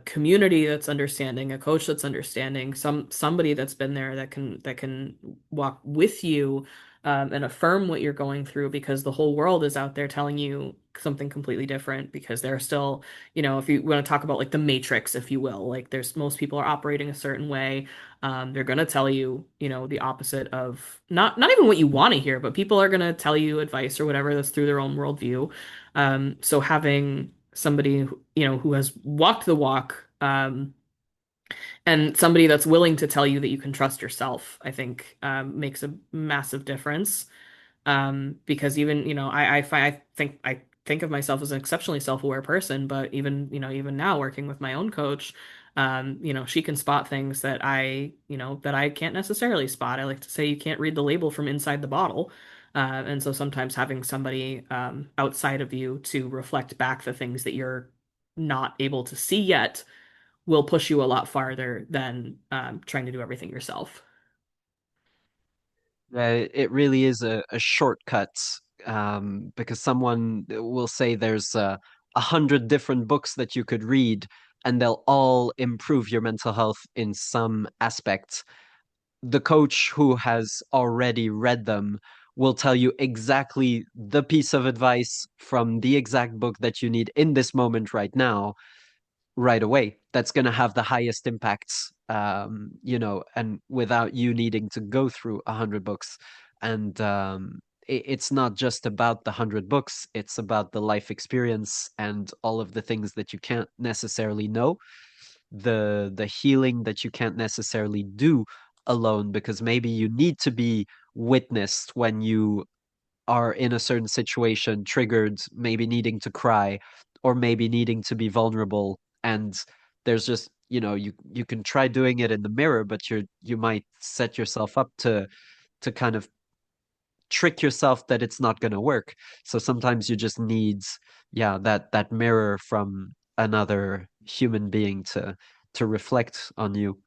community that's understanding, a coach that's understanding, somebody that's been there that can walk with you, and affirm what you're going through, because the whole world is out there telling you something completely different, because they're still, if you want to talk about like the matrix, if you will, like there's most people are operating a certain way. They're gonna tell you, the opposite of not even what you want to hear, but people are gonna tell you advice or whatever that's through their own worldview. So having somebody who has walked the walk, and somebody that's willing to tell you that you can trust yourself, I think makes a massive difference. Because even, I think of myself as an exceptionally self-aware person, but even now working with my own coach, she can spot things that I can't necessarily spot. I like to say you can't read the label from inside the bottle. And so sometimes having somebody outside of you to reflect back the things that you're not able to see yet will push you a lot farther than trying to do everything yourself. It really is a shortcut, because someone will say there's 100 different books that you could read, and they'll all improve your mental health in some aspect. The coach who has already read them will tell you exactly the piece of advice from the exact book that you need in this moment right now, right away. That's going to have the highest impacts, and without you needing to go through 100 books. And it's not just about the 100 books, it's about the life experience and all of the things that you can't necessarily know. the healing that you can't necessarily do alone, because maybe you need to be witnessed when you are in a certain situation, triggered, maybe needing to cry, or maybe needing to be vulnerable. And there's just, you can try doing it in the mirror, but you might set yourself up to kind of trick yourself that it's not going to work. So sometimes you just need, yeah, that mirror from another human being to reflect on you.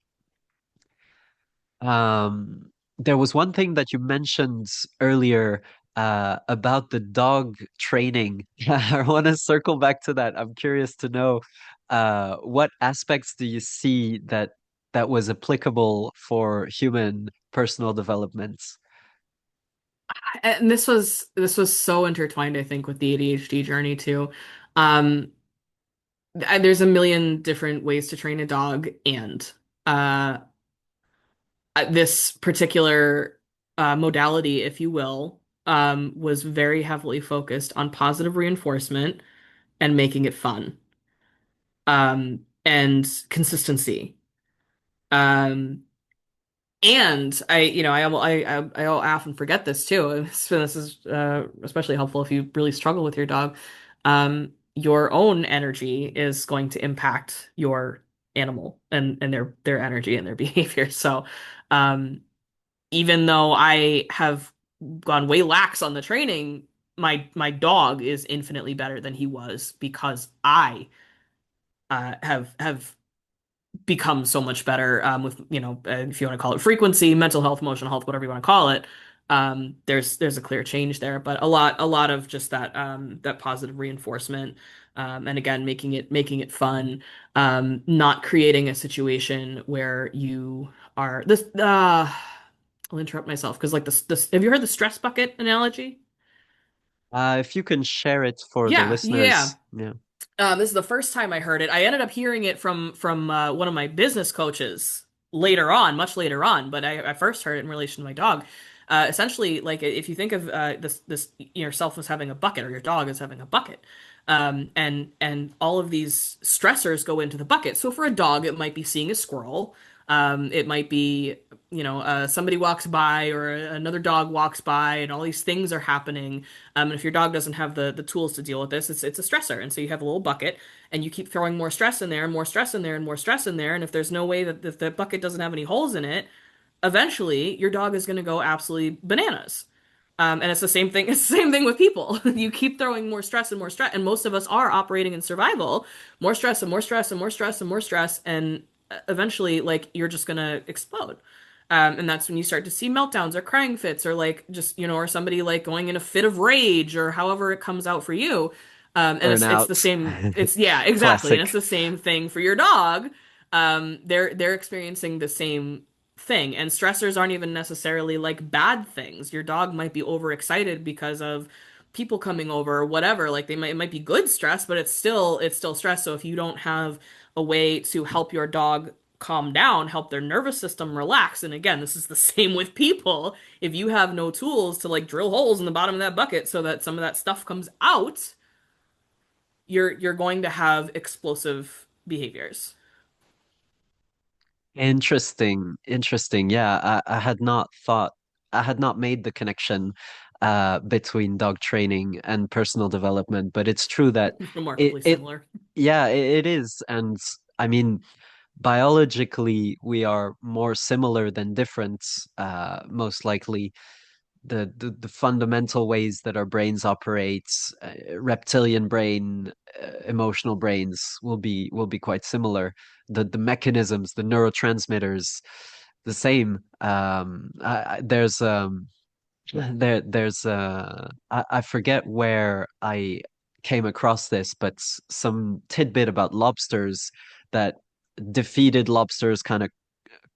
There was one thing that you mentioned earlier about the dog training. I want to circle back to that. I'm curious to know what aspects do you see that was applicable for human personal development? And this was so intertwined, I think, with the ADHD journey too. Um, there's a million different ways to train a dog, and uh, this particular modality, if you will, was very heavily focused on positive reinforcement and making it fun, and consistency. Um, And I often forget this too. So this is especially helpful if you really struggle with your dog. Your own energy is going to impact your animal and their energy and their behavior. So, um, even though I have gone way lax on the training, my dog is infinitely better than he was because I have become so much better with if you want to call it frequency, mental health, emotional health, whatever you want to call it. There's a clear change there, but a lot of just that positive reinforcement, and again making it fun, not creating a situation where you are this. I'll interrupt myself because like this. Have you heard the stress bucket analogy? If you can share it for the Yeah, yeah. listeners, yeah. This is the first time I heard it. I ended up hearing it from one of my business coaches later on, much later on, but I first heard it in relation to my dog. Essentially, like if you think of this yourself as having a bucket or your dog as having a bucket, and all of these stressors go into the bucket. So for a dog, it might be seeing a squirrel. It might be somebody walks by or another dog walks by, and all these things are happening. And if your dog doesn't have the tools to deal with this, it's a stressor. And so you have a little bucket, and you keep throwing more stress in there, and more stress in there, and more stress in there. And if there's no way that if the bucket doesn't have any holes in it, eventually your dog is going to go absolutely bananas. And it's the same thing. It's the same thing with people. You keep throwing more stress and more stress, and most of us are operating in survival. More stress and more stress and more stress and more stress, and eventually, like you're just gonna explode. And that's when you start to see meltdowns or crying fits, or like just or somebody like going in a fit of rage, or however it comes out for you. And it's the Burnout. same. It's yeah, exactly, and it's Classic. the same thing for your dog. They're experiencing the same thing. And stressors aren't even necessarily like bad things. Your dog might be overexcited because of people coming over or whatever. Like it might be good stress, but it's still stress. So if you don't have a way to help your dog calm down, help their nervous system relax, and again, this is the same with people. If you have no tools to like drill holes in the bottom of that bucket so that some of that stuff comes out, you're going to have explosive behaviors. Interesting. Interesting. Yeah, I had not made the connection between dog training and personal development, but it's true that Remarkably it similar. yeah, it is. And I mean, biologically we are more similar than different, most likely. The fundamental ways that our brains operate, reptilian brain, emotional brains will be quite similar. The mechanisms, the neurotransmitters, the same. I forget where I came across this, but some tidbit about lobsters, that defeated lobsters kind of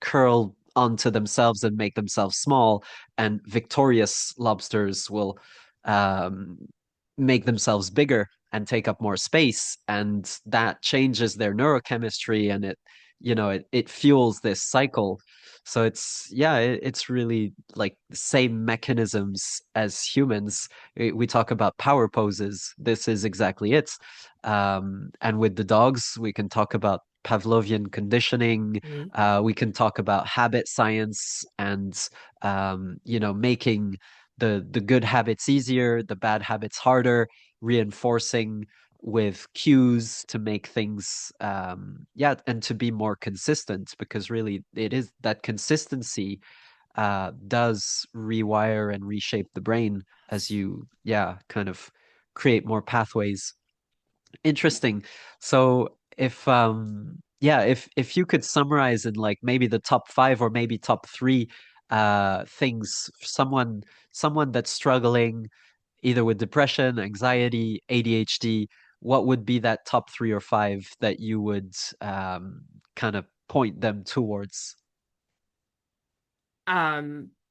curl onto themselves and make themselves small, and victorious lobsters will um, make themselves bigger and take up more space, and that changes their neurochemistry, and it fuels this cycle. So it's really like the same mechanisms as humans. We talk about power poses. This is exactly it. And with the dogs, we can talk about Pavlovian conditioning. Mhm. We can talk about habit science and making the good habits easier, the bad habits harder, reinforcing with cues to make things and to be more consistent, because really it is that consistency does rewire and reshape the brain as you kind of create more pathways. Interesting. So if you could summarize in like maybe the top five or maybe top three things, someone that's struggling either with depression, anxiety, ADHD, what would be that top three or five that you would kind of point them towards?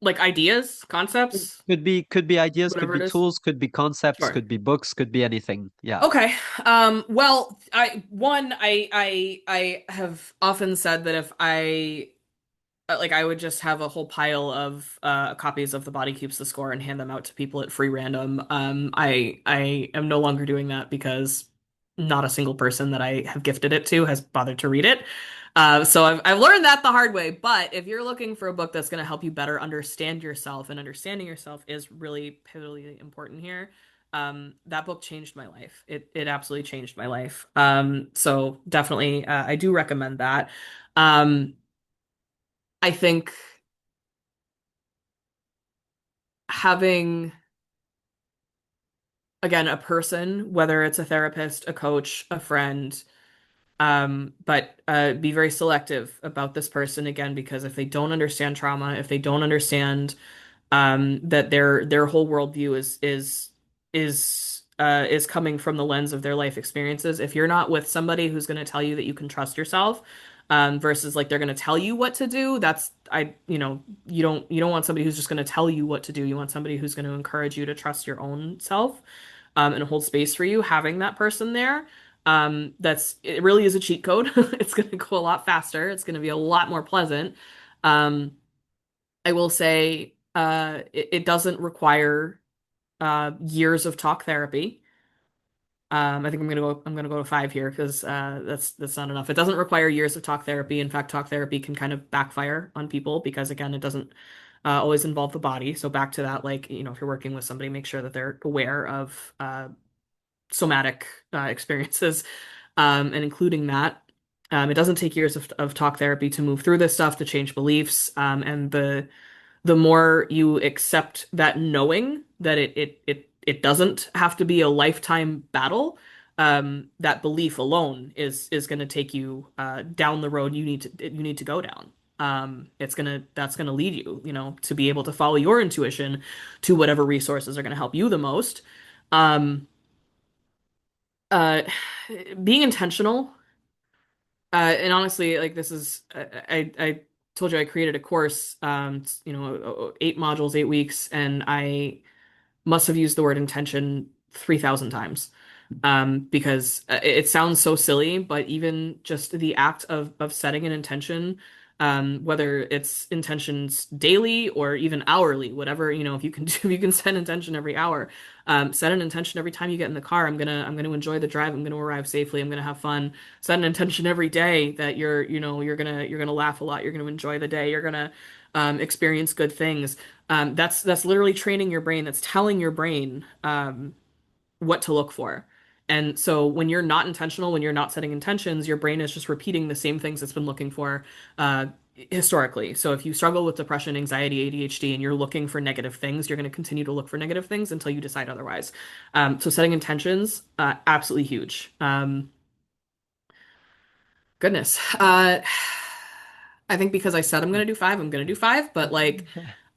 Like ideas, concepts, Could be ideas, could whatever be it is. tools, could be concepts, Sure. could be books, could be anything. Yeah. Okay. Well, I have often said that if I like I would just have a whole pile of copies of The Body Keeps the Score and hand them out to people at free random. I am no longer doing that because not a single person that I have gifted it to has bothered to read it. So I've learned that the hard way. But if you're looking for a book that's going to help you better understand yourself, and understanding yourself is really pivotally important here, that book changed my life. It absolutely changed my life. So definitely, I do recommend that. Um, I think having, again, a person, whether it's a therapist, a coach, a friend, but be very selective about this person again, because if they don't understand trauma, if they don't understand that their whole worldview is coming from the lens of their life experiences. If you're not with somebody who's going to tell you that you can trust yourself, versus like they're going to tell you what to do, that's you don't want somebody who's just going to tell you what to do. You want somebody who's going to encourage you to trust your own self, and hold space for you. Having that person there. It really is a cheat code. It's going to go a lot faster. It's going to be a lot more pleasant. Um, I will say it doesn't require years of talk therapy. I think I'm gonna go to five here because that's not enough. It doesn't require years of talk therapy. In fact, talk therapy can kind of backfire on people because again, it doesn't always involve the body. So back to that, like, if you're working with somebody, make sure that they're aware of somatic experiences, and including that. It doesn't take years of talk therapy to move through this stuff, to change beliefs, and the more you accept that, knowing that it doesn't have to be a lifetime battle, that belief alone is going to take you down the road you need to go down. That's gonna lead you, to be able to follow your intuition to whatever resources are going to help you the most. Um, uh, Being intentional, and honestly, like this is, I told you I created a course, 8 modules, 8 weeks, and I must have used the word intention 3,000 times. Because it sounds so silly, but even just the act of setting an intention, whether it's intentions daily or even hourly, whatever, if you can do, if you can set an intention every hour, set an intention every time you get in the car. I'm gonna enjoy the drive. I'm gonna arrive safely. I'm gonna have fun. Set an intention every day that you're gonna laugh a lot. You're gonna enjoy the day. You're gonna experience good things. That's literally training your brain. That's telling your brain what to look for. And so when you're not intentional, when you're not setting intentions, your brain is just repeating the same things it's been looking for historically. So if you struggle with depression, anxiety, ADHD, and you're looking for negative things, you're going to continue to look for negative things until you decide otherwise. So setting intentions, absolutely huge. Goodness. I think because I said I'm going to do five, I'm going to do five. But like,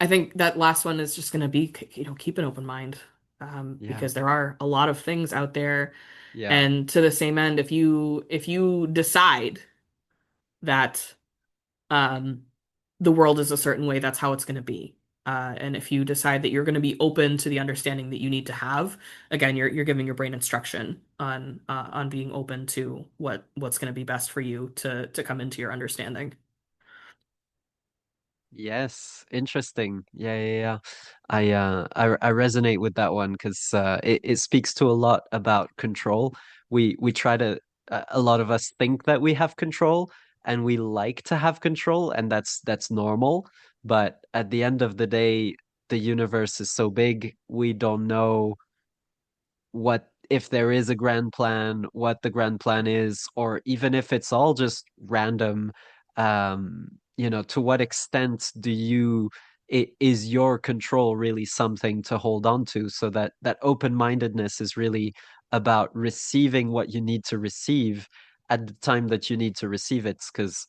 I think that last one is just going to be, keep an open mind, Yeah. because there are a lot of things out there. Yeah. And to the same end, if you decide that um, the world is a certain way, that's how it's going to be. And if you decide that you're going to be open to the understanding that you need to have, again, you're giving your brain instruction on being open to what's going to be best for you to come into your understanding. Yes, interesting. Yeah. I resonate with that one because it speaks to a lot about control. We try to a lot of us think that we have control and we like to have control, and that's normal. But at the end of the day, the universe is so big, we don't know what if there is a grand plan, what the grand plan is, or even if it's all just random, to what extent is your control really something to hold on to? So that open-mindedness is really about receiving what you need to receive at the time that you need to receive it. Because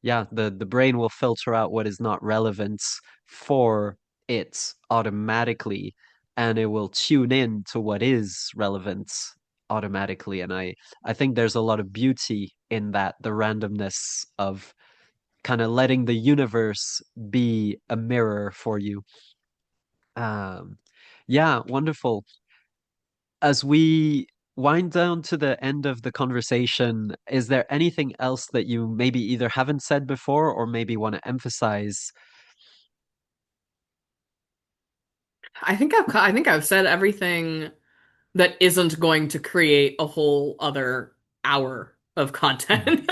yeah, the brain will filter out what is not relevant for it automatically and it will tune in to what is relevant automatically. And I think there's a lot of beauty in that, the randomness of kind of letting the universe be a mirror for you. Um, yeah, wonderful. As we wind down to the end of the conversation, is there anything else that you maybe either haven't said before or maybe want to emphasize? I think I've said everything that isn't going to create a whole other hour of content.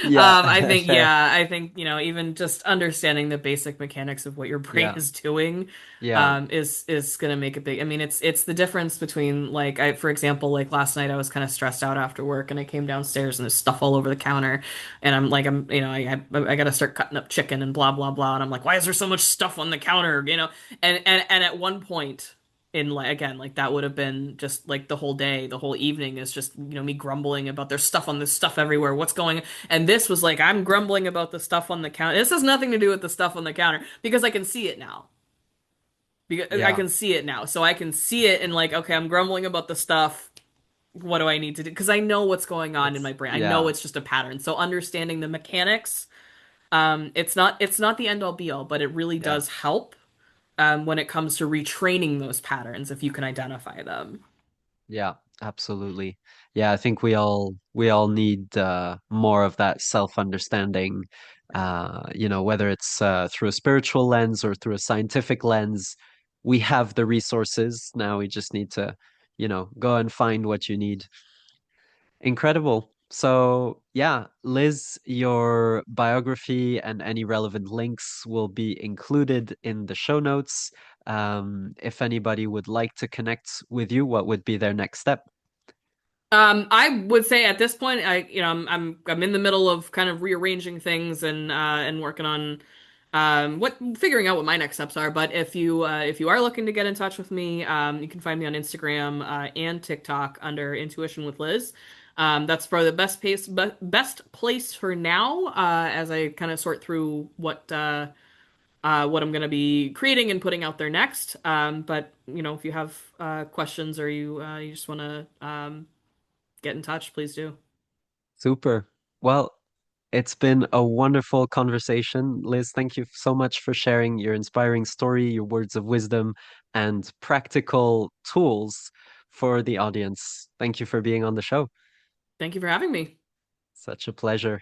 Yeah, I think, fair. yeah, I think, even just understanding the basic mechanics of what your brain Yeah, is doing, yeah. is gonna make a big, I mean, it's the difference between like for example, like last night I was kind of stressed out after work and I came downstairs and there's stuff all over the counter and I gotta start cutting up chicken and blah blah blah and I'm like, why is there so much stuff on the counter? And at one point in like again like that would have been just like the whole day, the whole evening is just me grumbling about there's stuff on this stuff everywhere, what's going, and this was like I'm grumbling about the stuff on the counter. This has nothing to do with the stuff on the counter because I can see it now, because I Yeah, can see it now, so I can see it and like, okay, I'm grumbling about the stuff, what do I need to do? Because I know what's going on in my brain, I know yeah, it's just a pattern, so understanding the mechanics, it's not the end all be all, but it really yeah, does help when it comes to retraining those patterns if you can identify them. yeah, absolutely. Yeah, I think we all need more of that self-understanding, whether it's through a spiritual lens or through a scientific lens. We have the resources. Now we just need to, go and find what you need. Incredible. So, yeah, Liz, your biography and any relevant links will be included in the show notes. If anybody would like to connect with you, what would be their next step? I would say at this point, I'm in the middle of kind of rearranging things and working on what figuring out what my next steps are. But if you are looking to get in touch with me, you can find me on Instagram and TikTok under Intuition with Liz. That's probably the best place for now, as I kind of sort through what I'm going to be creating and putting out there next. But if you have questions or you just want to get in touch, please do. Super. Well, it's been a wonderful conversation. Liz, thank you so much for sharing your inspiring story, your words of wisdom, and practical tools for the audience. Thank you for being on the show. Thank you for having me. Such a pleasure.